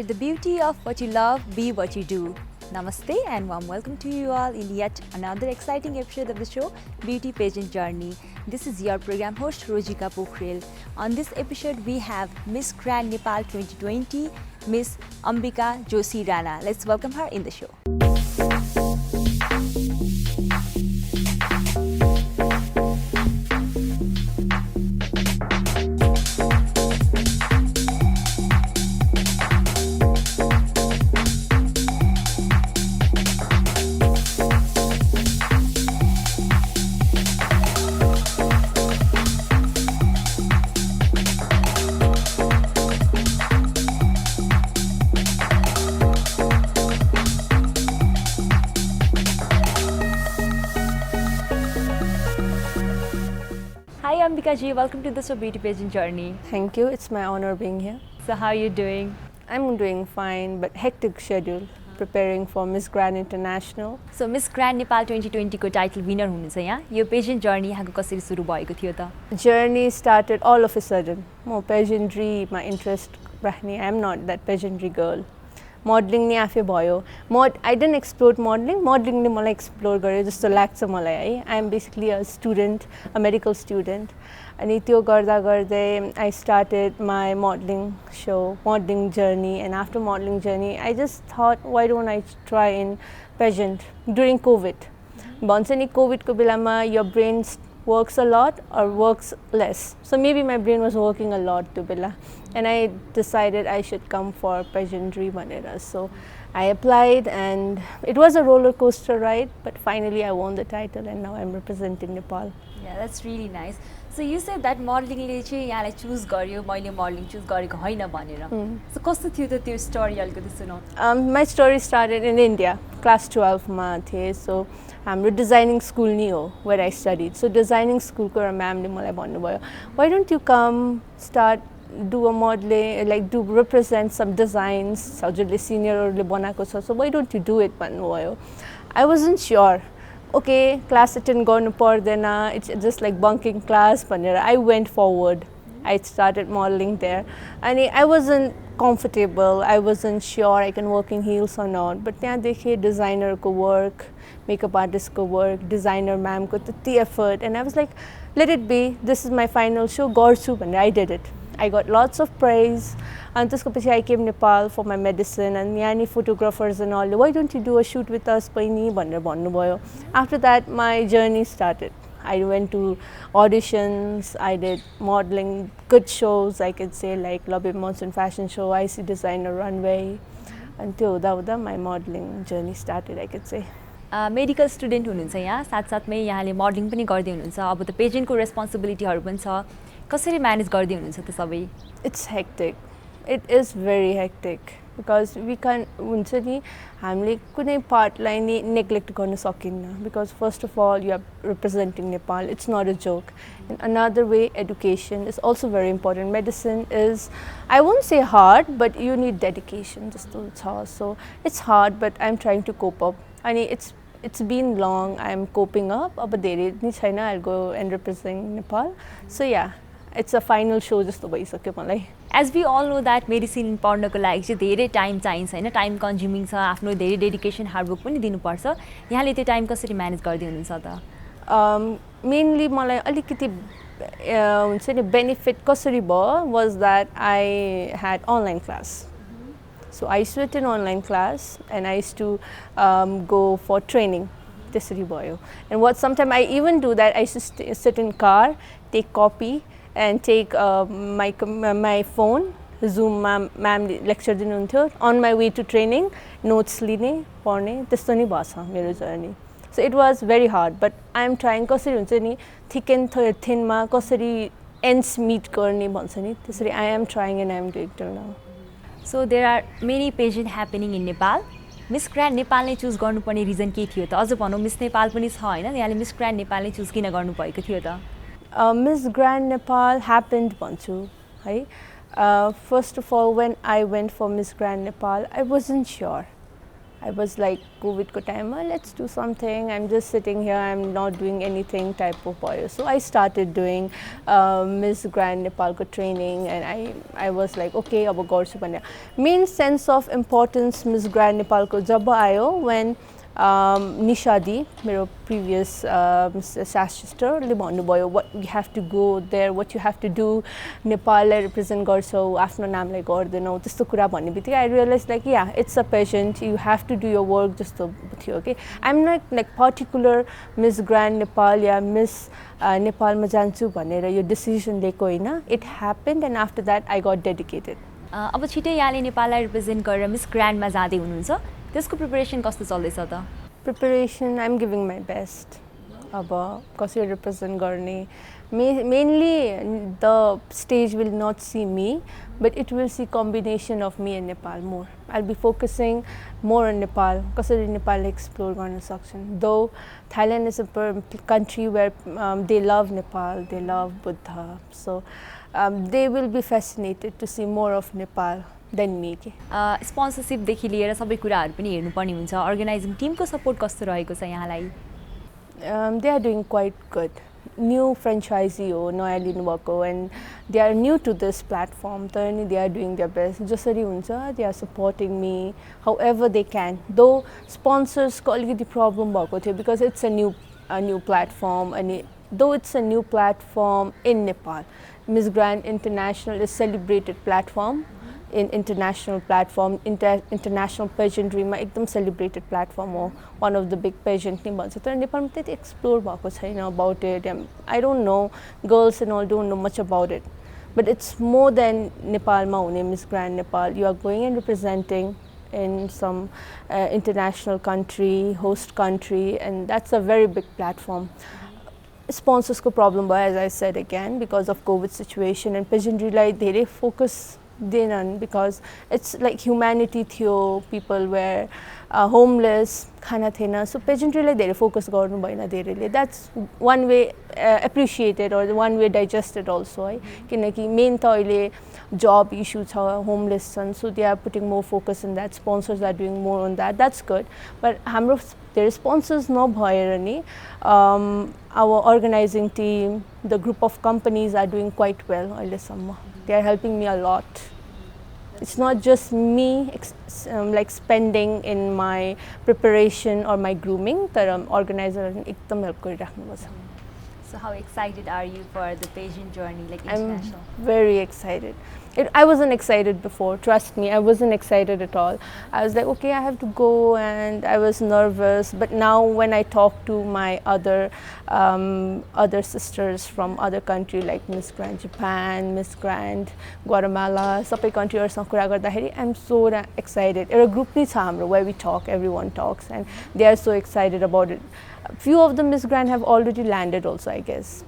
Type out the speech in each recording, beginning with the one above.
Let the beauty of what you love be what you do. Namaste and warm welcome to you all in yet another exciting episode of the show, Beauty Pageant Journey. This is your program host, Rojika Pokhrel. On this episode, we have Miss Grand Nepal 2020, Miss Ambika Joshi Rana. Let's welcome her in the show. Hi Ambika ji, welcome to the show Beauty Pageant Journey. Thank you. It's my honor being here. So how are you doing? I'm doing fine, but hectic schedule preparing for Miss Grand International. So Miss Grand Nepal 2020 को title winner हुनुहुन्छ यहाँ. यो pageant journey यहाँको कसरी सुरु भएको थियो त? Journey started all of a sudden. म pageantry my interest राख्ने. I'm not that pageantry girl. Modeling नि आफै भयो. I didn't explore modeling. Modeling ले मलाई explore गरे जस्तो लाग्छ मलाई है. I'm basically a student, a medical student. अनि त्यो गर्दा गर्दै I started my modeling show, modeling journey, and after modeling journey I just thought why don't I try in pageant during COVID. भन्छ नि COVID को बेलामा your brain works a lot or works less. So maybe my brain was working a lot to bela. And I decided I should come for pageantry भनेर. So I applied and it was a roller coaster ride, but finally I won the title and now I'm representing Nepal. Yeah, that's really nice. So you said that modeling ले चाहिँ यहाँलाई choose गर्यो, मैले modeling choose गरेको हैन भनेर. So कस्तो थियो त त्यो स्टोरी अलिकति सुनाउ. My story started in India, class 12 मा थिए. So हाम्रो designing school नि हो where I studied. So designing school को एउटा म्यामले मलाई भन्नुभयो, why don't you come start do a modeling, like do represent some designs हजुरले सिनियरहरुले बनाएको छ, so why don't you do it भन्नुभयो. I wasn't sure. Okay, class attend गर्नु पर्दैन, it's just like bunking class भनेर. I went forward. I started modeling there and I wasn't comfortable. I wasn't sure I can work in heels or not. But त्यहाँ देखे designer को work, makeup artist को work, designer ma'am को त्यति effort, and I was like, let it be. This is my final show. गर्छु भनेर I did it. I got lots of praise. And त्यसको पछि I came Nepal for my medicine and यहाँ photographers and all. Why don't you do a shoot with us बहिनी भनेर भन्नुभयो. After that my journey started. I went to auditions, I did modeling, good shows I could say like Lobby Monsoon Fashion Show, IC Designer Runway. Until that my modeling journey started I could say. Medical student हुनुहुन्छ यहाँ, साथसाथमै यहाँले modelling पनि गर्दै हुनुहुन्छ. अब त पेजेन्टको रेस्पोन्सिबिलिटीहरु पनि छ. कसरी म्यानेज गर्दै हुनुहुन्छ त सबै? It's hectic. It is very hectic because we can't हुन्छ नि हामीले कुनै पार्टलाई नि नेग्लेक्ट गर्न सकिन्न because first of all you are representing Nepal. It's not a joke. And another way, education is also very important. Medicine is, I won't say hard, but you need dedication जस्तो छ. So it's hard, but I'm trying to cope up. And it's been long. I'm coping up. अब धेरै नि छैन. I'll go and represent Nepal. So yeah, it's a final show जस्तो भइसक्यो मलाई. As we all know that medicine पढ्नको लागि चाहिँ धेरै टाइम चाहिन्छ हैन, टाइम कन्ज्युमिङ छ, आफ्नो धेरै डेडिकेसन हार्ड वर्क पनि दिनुपर्छ. यहाँले त्यो टाइम कसरी म्यानेज गर्दै हुनुहुन्छ त? Mainly मलाई अलिकति हुन्छ नि benefit कसरी भयो was that I had online class. So I used to attend online class and I used to go for training. त्यसरी भयो. And what sometimes I even do that, I used to sit in car, take copy and take my phone, Zoom ma'am lecture दिनुहुन्थ्यो, on my way to training, notes लिने, पढ्ने, त्यस्तो नि भएको छ मेरो journey. So it was very hard, but I am trying कसरी हुन्छ नि thick and thin मा कसरी ends meet गर्ने भन्छ नि, त्यसरी I am trying and I am doing till now. So there are many pageant happening in Nepal. Miss Grand Nepal नै चुज गर्नुपर्ने रिजन के थियो त? अझ भनौं मिस नेपाल पनि छ हैन, यहाँले मिस ग्रान्ड नेपाल नै चुज किन गर्नु भएको थियो त? Miss Grand Nepal happened भन्छु है. First of all, when I went for Miss Grand Nepal, I wasn't sure. I was like, COVID ko time, let's do something. I'm just sitting here, I'm not doing anything type of boy. So I started doing Miss Grand Nepal ko training, and I was like, okay, aba garchu bhanne. Main sense of importance Miss Grand Nepal ko jab aayo when Nishadi, my previous sister, what you have to go there, what you have to do, Nepal represent garchau, आफ्नो नामलाई गर्दैनौ त्यस्तो कुरा भन्ने बित्तिकै I realized like yeah, it's a pageant, you have to do your work जस्तो थियो okay. I'm not like particular Miss Grand Nepal या Miss नेपालमा जान्छु भनेर यो डिसिजन लिएको हैन. It happened and after that I got dedicated. अब छिटै यहाँले नेपाललाई रिप्रेजेन्ट गरेर मिस ग्रान्डमा जाँदै हुनुहुन्छ. त्यसको प्रिपरेसन कस्तो चल्दैछ त? Preparation, I'm giving my best. अब कसरी represent गर्ने, mainly the stage will not see me, but it will see combination of me and Nepal more. I'll be focusing more on Nepal, कसरी नेपाल explore गर्न सक्छन्. Though Thailand is a country where they love Nepal, they love Buddha, so they will be fascinated to see more of Nepal than me. स्पोन्सरशिप देखि लिएर सबै कुराहरु पनि हेर्नुपर्ने हुन्छ. अर्गनाइजिङ टिमको सपोर्ट कस्तो रहेको छ यहाँलाई? They are doing quite good. New franchisee हो, नयाँ लिनुभएको, and they are new to this platform. तर they are doing their best. जसरी हुन्छ, they are supporting me however they can. Though sponsors को अलिकति problem भएको थियो because it's a new platform, and though it's a new platform in Nepal, Miss Grand International is celebrated platform. In international platform, international pageantry ma ekdam celebrated platform ho, one of the big pageant ni bhancha. Tara Nepal ma त्यति explore bhako chaina about it. I don't know, girls and all don't know much about it, but it's more than Nepal ma hune Miss Grand Nepal. You are going and representing in some international country, host country, and that's a very big platform. Sponsors ko problem bhayo, as I said again, because of COVID situation, and pageantry lai धेरै focus didn't, because it's like humanity थियो, people were homeless, खाना थिएन, so pageantry लाई धेरै focus गर्नु भएन धेरैले. That's one way appreciated or one way digested also है, किनकि main त अहिले job issue छ, homeless छन्, so they are putting more focus in that. Sponsors are doing more on that. That's good, but हाम्रो धेरै sponsors नभएर नि our organizing team, the group of companies are doing quite well अहिलेसम्म. They are helping me a lot. It's not just me like spending in my preparation or my grooming, but organizer ekdam help गरिराख्नु भएको छ. So how excited are you for the pageant journey, like international? I'm very excited. I wasn't excited before, trust me, I wasn't excited at all. I was like, okay, I have to go, and I was nervous. But now when I talk to my other sisters from other country like Miss Grand Japan, Miss Grand Guatemala, sabai countryहरुसँग कुरा गर्दाखेरि I'm so excited. एउटा group नै छ हाम्रो where we talk, everyone talks, and they are so excited about it. A few of the Miss Grand have already landed also, I guess.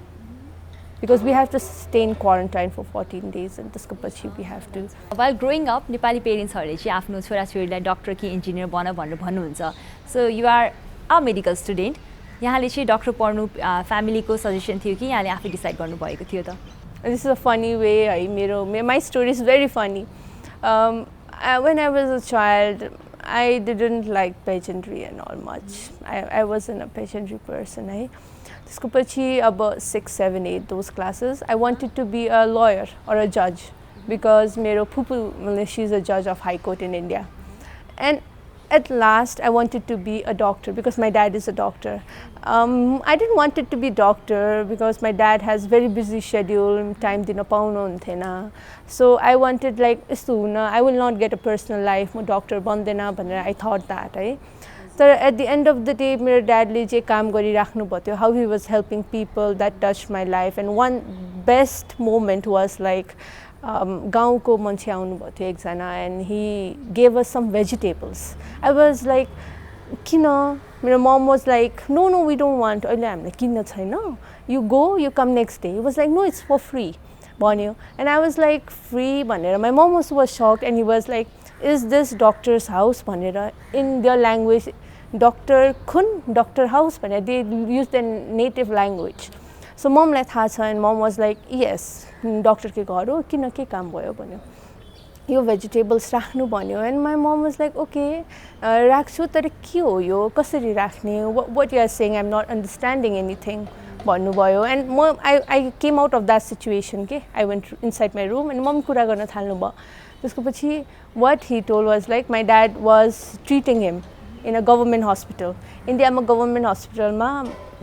Because we have to stay in quarantine for 14 days, and त्यसको पछि we have to. While growing up, Nepali parents हरुले चाहिँ आफ्नो छोराछोरीलाई doctor कि engineer बन भनेर भन्नुहुन्छ. So you are a medical student. यहाँले चाहिँ डाक्टर पढ्नु फ्यामिलीको सजेसन थियो कि यहाँले आफै डिसाइड गर्नु भएको थियो त? This is a funny way है, my story is very funny. When I was a child, I didn't like pageantry and all much. I wasn't a pageantry person है. त्यसको पछि अब 6, 7, 8 those classes, I wanted to be a lawyer or a judge, because मेरो फुपू, she's a judge of High Court in India. And at last I wanted to be a doctor because my dad is a doctor. I didn't want it to be doctor because my dad has very busy schedule, time दिन पाउनु हुन्थेन. So I wanted like यस्तो हुन, I will not get a personal life, म doctor बन्दैन भनेर I thought that है. So at the end of the day, my dad ले जे काम गरिराख्नु भयो, how he was helping people, that touched my life. And one best moment was like गाउँको मान्छे आउनु भयो थियो एकजना, and he gave us some vegetables. I was like, किन? My mom was like, no, we don't want. अहिले हामीलाई किन्न छैन. You go, you come next day. He was like, no, it's for free. भन्यो. And I was like, free भनेर. My mom also was shocked, and he was like, is this doctor's house भनेर. In their language, Dr. Khun, Dr. House भनेर. They used their native language. So mom lai थाहा छ, and mom was like, yes, doctor के घर हो, किन के काम भयो भन्यो. यो भेजिटेबल्स राख्नु भन्यो एन्ड माई मम वाज लाइक ओके राख्छु तर के हो यो कसरी राख्ने what you are saying I am not understanding anything भन्नुभयो एन्ड म I came out of that situation के I went inside my room and mummy कुरा गर्न थाल्नुभयो त्यसको पछि what he told was like my dad was treating him in a government hospital इन्डियामा government हस्पिटलमा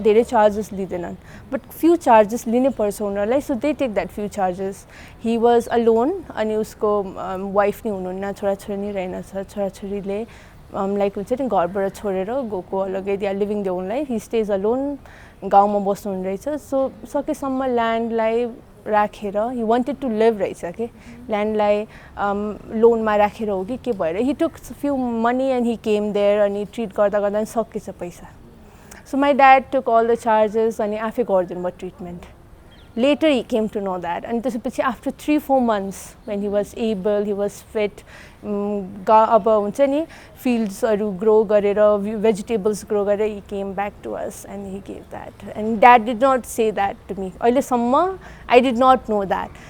धेरै चार्जेस लिँदैनन् बट फ्यु चार्जेस लिनै पर्छ उनीहरूलाई so they take that few charges he was alone अनि उसको वाइफ नै हुनुहुन्न छोराछोरी नै रहेनछ छोराछोरीले लाइक हुन्छ नि घरबाट छोडेर गएको अलग्गै they are living their own life he stays alone गाउँमा बस्नुहुने रहेछ सो सकेसम्म ल्यान्डलाई राखेर हि वान्टेड टु लिभ रहेछ कि ल्यान्डलाई लोनमा राखेर हो कि के भएर हि टुक few money and he came there अनि ट्रिट गर्दा गर्दा सकेछ पैसा so my dad took all the charges अनि आफै गरिदिनु भयो treatment later he came to know that and त्यसपछि after 3-4 months when he was able he was fit अब हुन्छ नि fieldsहरू grow गरेर vegetables grow गरेर he came back to us and he gave that and dad did not say that to me अहिलेसम्म I did not know that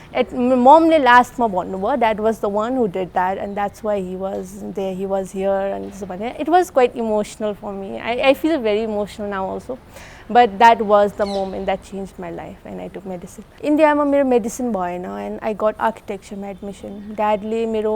momले लास्टमा भन्नुभयो dad was the one who did that and that's why he was there he was here and it was quite emotional for me I feel very emotional now also but that was the moment that changed my life and I took medicine. इन्डियामा मेरो medicine भएन and I got आर्किटेक्चरमा admission ड्याडले मेरो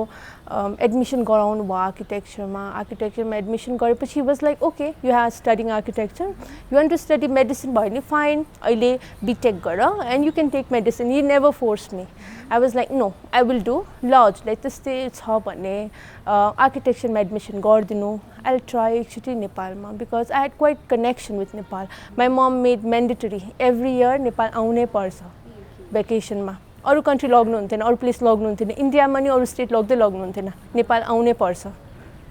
admission गराउनु भयो आर्किटेक्चरमा admission गरेपछि he was like okay you are studying architecture you want to study medicine भयो नि fine अहिले बिटेक गर and you can take medicine he never forced me I was like no I will do ल हजुरलाई त्यस्तै छ भने आर्किटेक्चरमा admission गरिदिनु I'll try एकचोटि नेपालमा because I had quite connection with Nepal. My mom made mandatory every year Nepal आउनै पर्छ भेकेसनमा अरू कन्ट्री लग्नुहुन्थेन अरू प्लेस लग्नुहुन्थेन इन्डियामा नि अरू स्टेट लग्नुहुन्थेन नेपाल आउनै पर्छ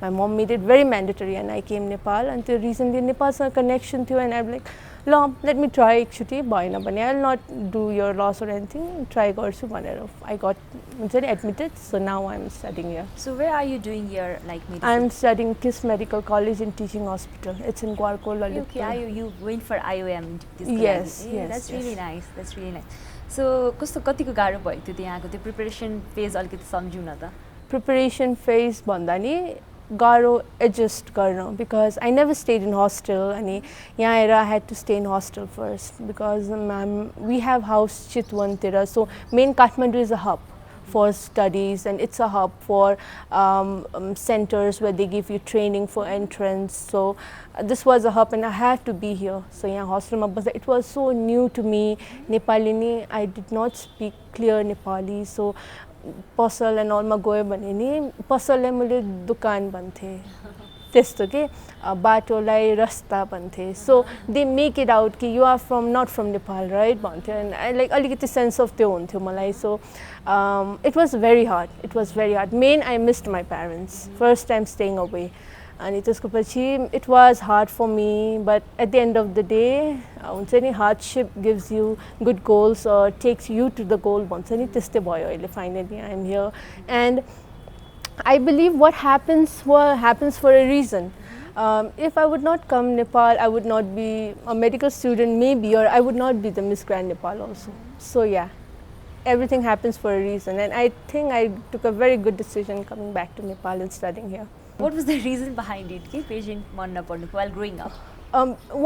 My mom made it very mandatory and I came Nepal and त्यो रिजनले नेपालसँग कनेक्सन थियो and I'm like ल let me try एकचोटि भएन भने I'll not do your loss or anything try गर्छु भनेर I got admitted so now I'm studying here. So where are you doing your like medicine? I'm studying KISS Medical College and Teaching Hospital. It's in Guarco, Lalitpur. Okay, you went for IOM this yes, yes, that's yes. really nice. That's really nice. So कस्तो कतिको गाह्रो भयो त्यो त्यहाँको त्यो preparation phase अलिकति सम्झौँ न त Preparation phase भन्दा नि गाह्रो एडजस्ट गर्न because I never stayed in hostel अनि यहाँ आएर I had to stay in hostel first because we have house चितवनतिर so main Kathmandu is a hub for studies and it's a hub for centers where they give you training for entrance so this was a hub and I had to be here so यहाँ hostelमा बस्दा it was so new to me Nepali नि I did not speak clear Nepali so पसल end अलमा गयो भने नि पसललाई मैले दोकान भन्थेँ त्यस्तो के बाटोलाई रस्ता भन्थेँ so they make it out कि you are from not from Nepal right भन्थ्यो एन्ड आई लाइक अलिकति सेन्स अफ त्यो हुन्थ्यो मलाई so it was very hard man I missed my parents first time staying away अनि त्यसको पछि it was hard for me but at the end of the day हुन्छ नि hardship gives you good goals takes you to the goal भन्छ नि त्यस्तै भयो अहिले finally I am here and I believe what happens for a reason. If I would not come Nepal, I would not be a medical student maybe, or I would not be the Miss Grand Nepal also. So yeah, everything happens for a reason, and I think I took a very good decision coming back to Nepal and studying here. What was the reason behind it? Ke patient manna padnuko while growing up?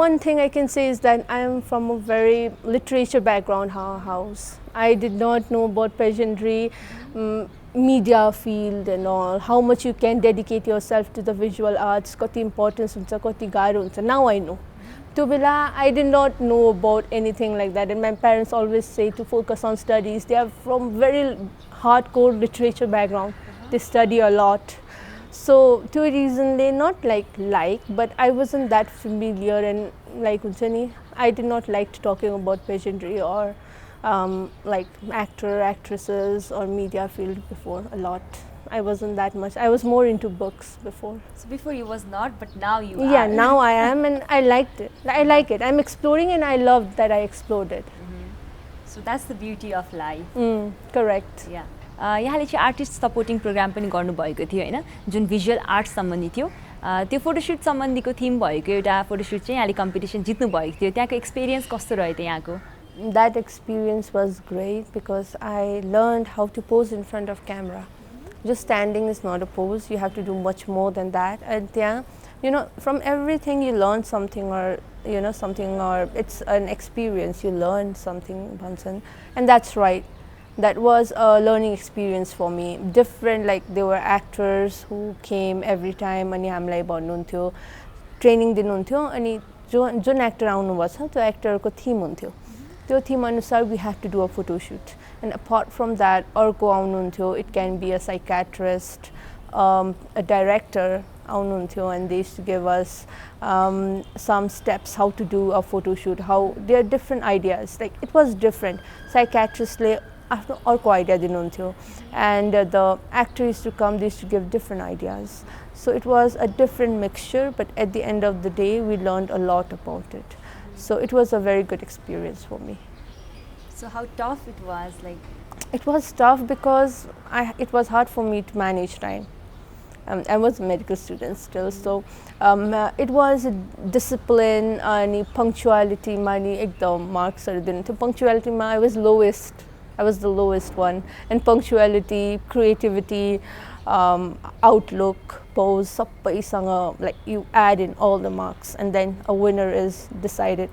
One thing I can say is that I am from a very literature background house. I did not know about pageantry, media field and all, how much you can dedicate yourself to the visual arts, kati importance huncha, kati garo huncha. Now I know. त्यो बेला I did not know about anything like that and my parents always say to focus on studies. They are from very hardcore literature background. They study a lot. So to a reason they not like but I wasn't that familiar and like huncha ni I did not like talking about pageantry or like actresses or media field before a lot. I wasn't that much. I was more into books before. So before you was not, but now you are. Yeah, now I am and I liked it. I like it. I'm exploring and I loved that I explored it. So that's the beauty of life. Correct. Yeah. यहाँले चाहिँ artist supporting programme पनि गर्नुभएको थियो होइन जुन visual arts सम्बन्धी थियो त्यो photoshoot सम्बन्धीको थिम भएको एउटा फोटोसुट चाहिँ यहाँले कम्पिटिसन जित्नु भएको थियो त्यहाँको एक्सपिरियन्स कस्तो रह्यो त यहाँको That experience was great because I learned how to pose in front of camera. just standing is not a pose. You have to do much more than that. And yeah, you know, from everything you learn something, or you know something, or it's an experience. You learn something, Bhansan, and that's right. That was a learning experience for me. Different, like there were actors who came every time अनि हामीलाई भन्नुहुन्थ्यो training दिनुहुन्थ्यो अनि जुन actor आउनुभएको छ त्यो एक्टरको थिम हुन्थ्यो त्यो थिम अनुसार we have to do a photo shoot and apart from that अर्को आउनुहुन्थ्यो it can be a psychiatrist a director आउनुहुन्थ्यो and they used to give us some steps how to do a photo shoot, how there are different ideas, like it was different. Psychiatrist ले आफ्नो अर्को idea दिनुहुन्थ्यो and the actor used to come, they used to give different ideas. So it was a different mixture, but at the end of the day we learned a lot about it. So it was a very good experience for me. So how tough it was, like? It was tough because it was hard for me to manage time. I was a medical student still, so it was discipline and punctuality. Many ekdam marks are didn't. Punctuality, I was lowest. I was the lowest one. And punctuality, creativity, outlook, pose, sabbai sanga, like you add in all the marks, and then a winner is decided.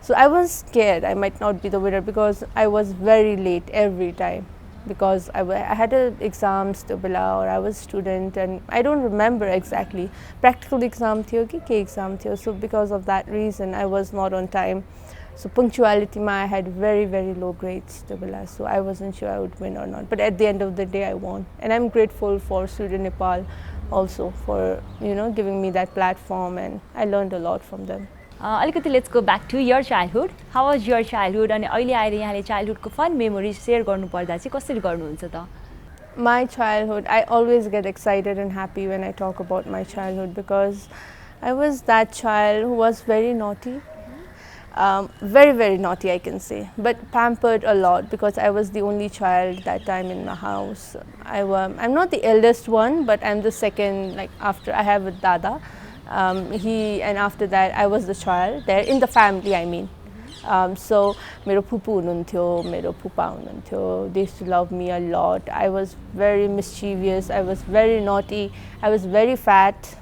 So I was scared I might not be the winner because I was very late every time. Because I had exams to bela, or I was student and I don't remember exactly. Practical exam थियो कि के exam थियो. So because of that reason I was not on time. So punctuality I had very low grades to bela. So I wasn't sure I would win or not. But at the end of the day I won. And I'm grateful for Studio Nepal also for, you know, giving me that platform, and I learned a lot from them. अलिकति let's go back to your childhood. How was your childhood? अनि अहिले आएर यहाँले चाइल्डहुडको fun memories share गर्नुपर्दा चाहिँ कसरी गर्नुहुन्छ त? My childhood, I always get excited and happy when I talk about my childhood because I was that child who was very naughty. Very naughty, I can say, but pampered a lot because I was the only child that time in my house. I'm not the eldest one, but I'm the second, like after I have a dada. And after that I was the child there in the family, I mean. So मेरो फुपू हुनुहुन्थ्यो, मेरो फुपा हुनुहुन्थ्यो. They used to love me a lot. I was very mischievous, I was very naughty, I was very fat.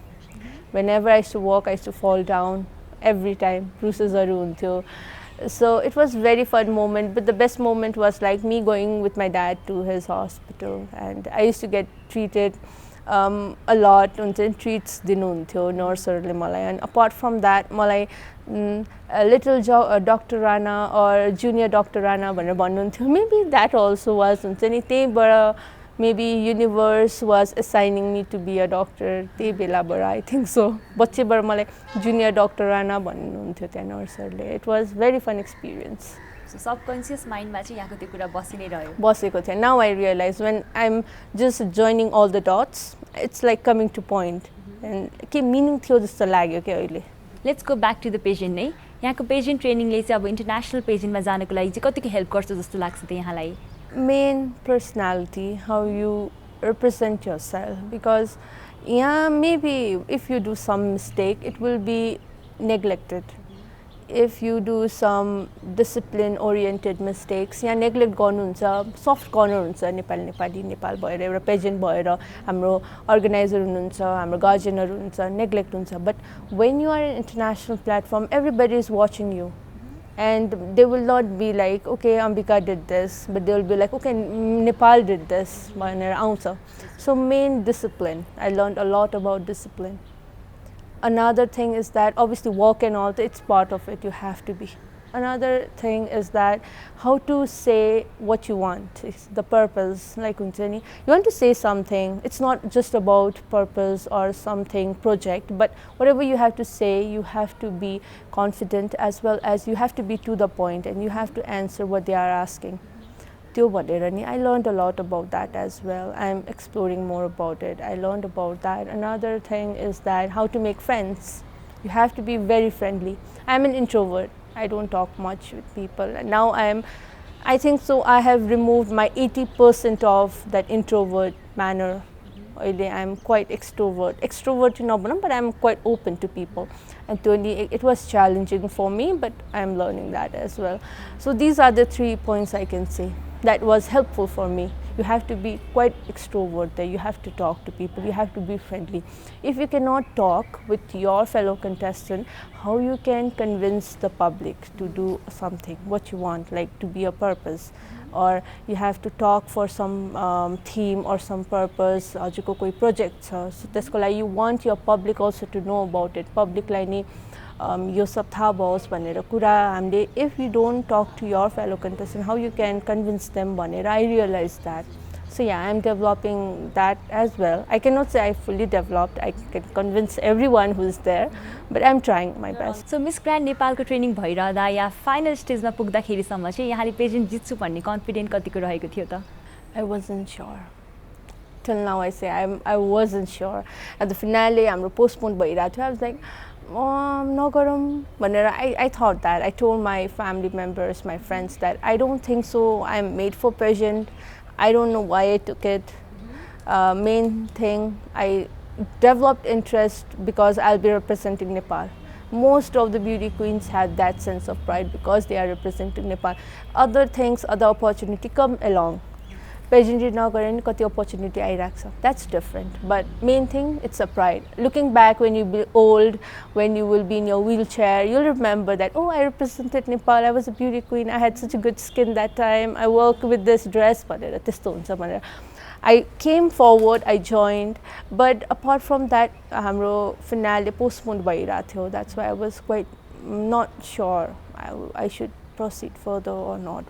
Whenever I used to walk I used to fall down every time. Bruises हुन्थ्यो. So it was very fun moment, but the best moment was like me going with my dad to his hospital, and I used to get treated a lot. Treats दिनुहुन्थ्यो नर्सहरूले मलाई. And apart from that मलाई little Dr. Rana or junior Dr. Rana भनेर भन्नुहुन्थ्यो. Maybe that also was हुन्छ नि त्यहीबाट maybe universe was assigning me to be a doctor त्यही बेलाबाट, I think so. बच्चेबाट मलाई junior Dr. Rana भन्नुहुन्थ्यो त्यहाँ नर्सहरूले. It was very fun experience. So subconscious mind मा चाहिँ यहाँको त्यो कुरा बसि नै रह्यो. बसेको थियो. Now I realize when I'm just joining all the dots, it's like coming to point. And के meaning थियो जस्तो लाग्यो के अहिले. Let's go back to the pageant नै. यहाँको पेजेन्ट ट्रेनिङले चाहिँ अब इन्टरनेसनल पेजेन्टमा जानको लागि चाहिँ कतिको हेल्प गर्छ जस्तो लाग्छ त यहाँलाई? Main personality, how you represent yourself, because yeah, maybe if you do some mistake it will be neglected. If you do some discipline oriented mistakes या neglect गर्नुहुन्छ, soft corner हुन्छ नेपाल भएर एउटा पेजेन्ट भएर हाम्रो अर्गनाइजर हुनुहुन्छ, हाम्रो गार्जियनहरु हुन्छ, neglect हुन्छ. But when you are an international platform, everybody is watching you, and they will not be like okay Ambika did this, but they will be like okay Nepal did this भनेर आउँछ. So main discipline, I learned a lot about discipline. Another thing is that obviously work and all, it's part of it, you have to be. Another thing is that how to say what you want, it's the purpose, like Unchani. You want to say something, it's not just about purpose or something project, but whatever you have to say, you have to be confident, as well as you have to be to the point, and you have to answer what they are asking. I learned a lot about that as well. I'm exploring more about it. I learned about that. Another thing is that how to make friends. You have to be very friendly. I'm an introvert. I don't talk much with people. And now I think so I have removed my 80% of that introvert manner. I'm quite extrovert you know, but I'm quite open to people, and it was challenging for me, but I'm learning that as well. So these are the 3 points I can say. that was helpful for me. You have to be quite extrovert there. You have to talk to people. You have to be friendly. If you cannot talk with your fellow contestant, how you can convince the public to do something, what you want, like to be a purpose, or you have to talk for some theme or some purpose, हजुरको कोही project छ, so त्यसको लागि you want your public also to know about it. Public लाई नि यो सब थाहा भओस् भनेर कुरा हामीले, if you don't talk to your fellow contestant, how you can convince them भनेर I realized that. So yeah, I'm developing that as well. I cannot say I fully developed. I can convince everyone who is there, but I'm trying my best. So miss grand नेपालको training भइरहँदा या final स्टेजमा पुग्दाखेरिसम्म चाहिँ यहाँले pageant जित्छु भन्ने confident कतिको रहेको थियो त? I wasn't sure. Till now I say I wasn't sure. At the finale, हाम्रो postponed भइरहेको थियो. I was like, नगरौँ भनेर I thought that. I told my family members, my friends that I don't think so. I'm made for pageant. I don't know why I took it. Main thing, I developed interest because I'll be representing Nepal. Most of the beauty queens had that sense of pride because they are representing Nepal. Other things, other opportunity come along. Pageantry नगरेर नि कति opportunity आइराख्छ. That's different. But main thing, it's a pride. Looking back when you be old, when you will be in your wheelchair, you'll remember that, oh, I represented Nepal, I was a beauty queen, I had such a good skin that time, I worked with this dress, भनेर त्यस्तो हुन्छ भनेर. I came forward, I joined, but apart from that, हाम्रो finale postponed भइरहेको थियो. That's why I was quite not sure I should proceed further or not.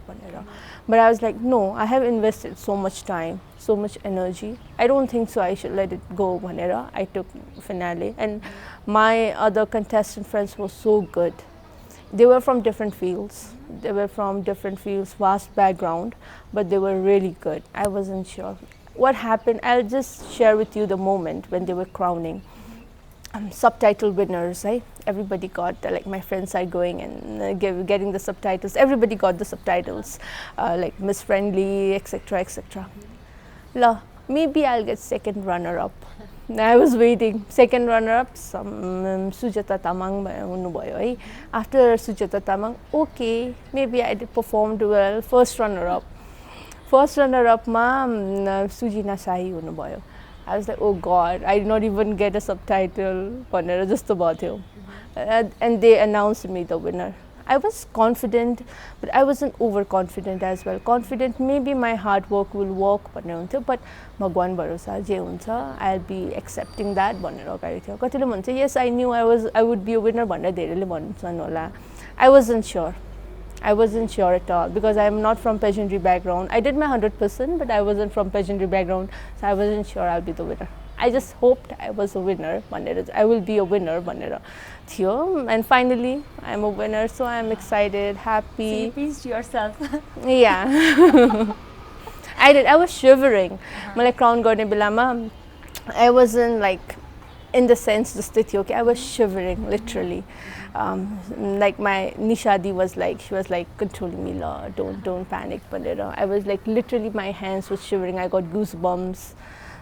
But I was like, no, I have invested so much time, so much energy. I don't think so I should let it go. I took finale, and my other contestant friends were so good. They were from different fields. Vast background, but they were really good. I wasn't sure. What happened, I'll just share with you the moment when they were crowning. Subtitle winners, right? Everybody got, like my friends are going and getting the subtitles. Everybody got the subtitles, like Miss Friendly, etc., etc. Maybe I'll get second runner-up. I was waiting. Second runner-up, some Sujata Tamang hunubhayo. After Sujata Tamang, okay, maybe I did performed well. First runner-up ma Sujina Sahi hunubhayo. I was like, oh God, I did not even get a subtitle. And they announced me the winner. I was confident, but I wasn't overconfident as well. Confident, maybe my hard work will work, but Bhagwan Bharosa je huncha, I'll be accepting that. Yes, I knew I would be a winner. I wasn't sure. I wasn't sure at all because I am not from pageantry background. I did my 100%, but I wasn't from pageantry background, so I wasn't sure I'll be the winner. I just hoped I was a winner. I will be a winner. And finally, I'm a winner, so I'm excited, happy. Say peace to yourself. Yeah. I did. I was shivering. Malai crown गर्ने बेलामा, I wasn't like in the sense okay, I was shivering literally. Like my Nishadi was like, she was like controlling me, don't panic. I was like literally my hands was shivering. I got goosebumps,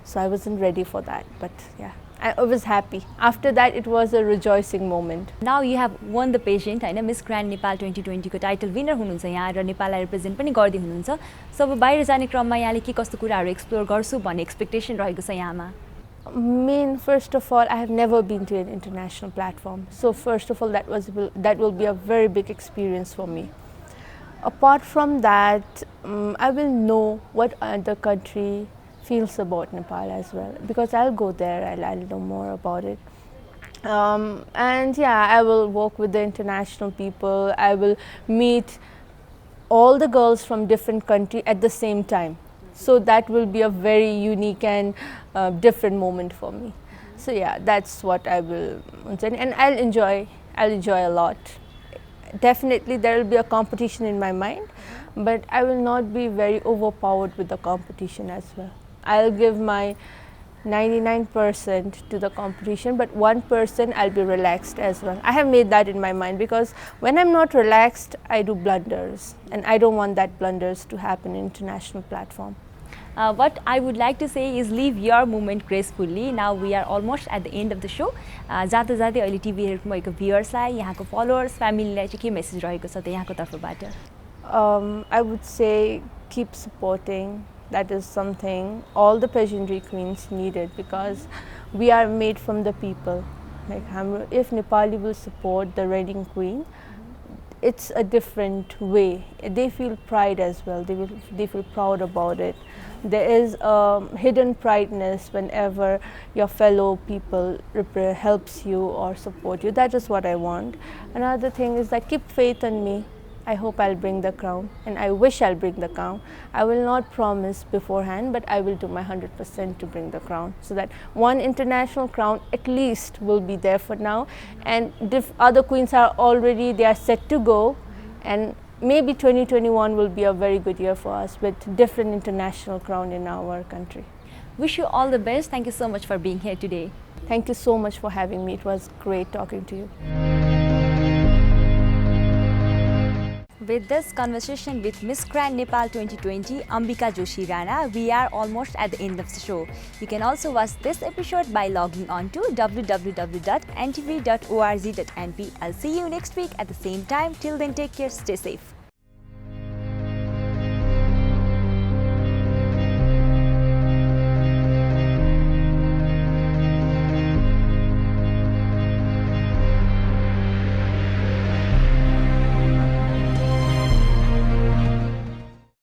so I wasn't ready for that. But yeah, I was happy. After that, it was a rejoicing moment. Now you have won the pageant, Hahn, Miss Grand Nepal 2020 को title winner हुनुहुन्छ यहाँ र नेपाललाई represent पनि गर्दै हुनुहुन्छ. सो अब बाहिर जाने क्रममा यहाँले के कस्तो कुराहरु एक्सप्लोर गर्छु भन्ने एक्सपेक्टेसन रहेको छ यहाँमा? First of all, I have never been to an international platform. So first of all, that will be a very big experience for me. Apart from that, I will know what other country feels about Nepal as well, because I'll go there, I'll know more about it. And yeah, I will work with the international people. I will meet all the girls from different countries at the same time. So that will be a very unique and different moment for me. So yeah, that's what I will, and I'll enjoy a lot. Definitely there will be a competition in my mind, but I will not be very overpowered with the competition as well. I'll give my 99% to the competition, but 1% I'll be relaxed as well. I have made that in my mind because when I'm not relaxed, I do blunders, and I don't want that blunders to happen in international platform. What I would like to say is live your moment gracefully. Now we are almost at the end of the show. जाते जाते अहिले TV हेर्नु भएको भ्युअर्सलाई, यहाँको followers, फ्यामिलीलाई चाहिँ के message रहेको छ त यहाँको तर्फबाट? I would say keep supporting. That is something all the pageantry queens needed, because we are made from the people. Like if Nepali will support the reigning queen, it's a different way. They feel pride as well. They feel proud about it. There is a hidden prideness whenever your fellow people helps you or support you. That is what I want. Another thing is that keep faith in me. I hope I'll bring the crown, and I wish I'll bring the crown. I will not promise beforehand, but I will do my 100% to bring the crown, so that one international crown at least will be there for now, and other queens are already, they are set to go, and maybe 2021 will be a very good year for us with different international crown in our country. Wish you all the best. Thank you so much for being here today. Thank you so much for having me. It was great talking to you. With this conversation with Miss Grand Nepal 2020, Ambika Joshi Rana, we are almost at the end of the show. You can also watch this episode by logging on to www.ntv.org.np. I'll see you next week at the same time. Till then, take care, stay safe.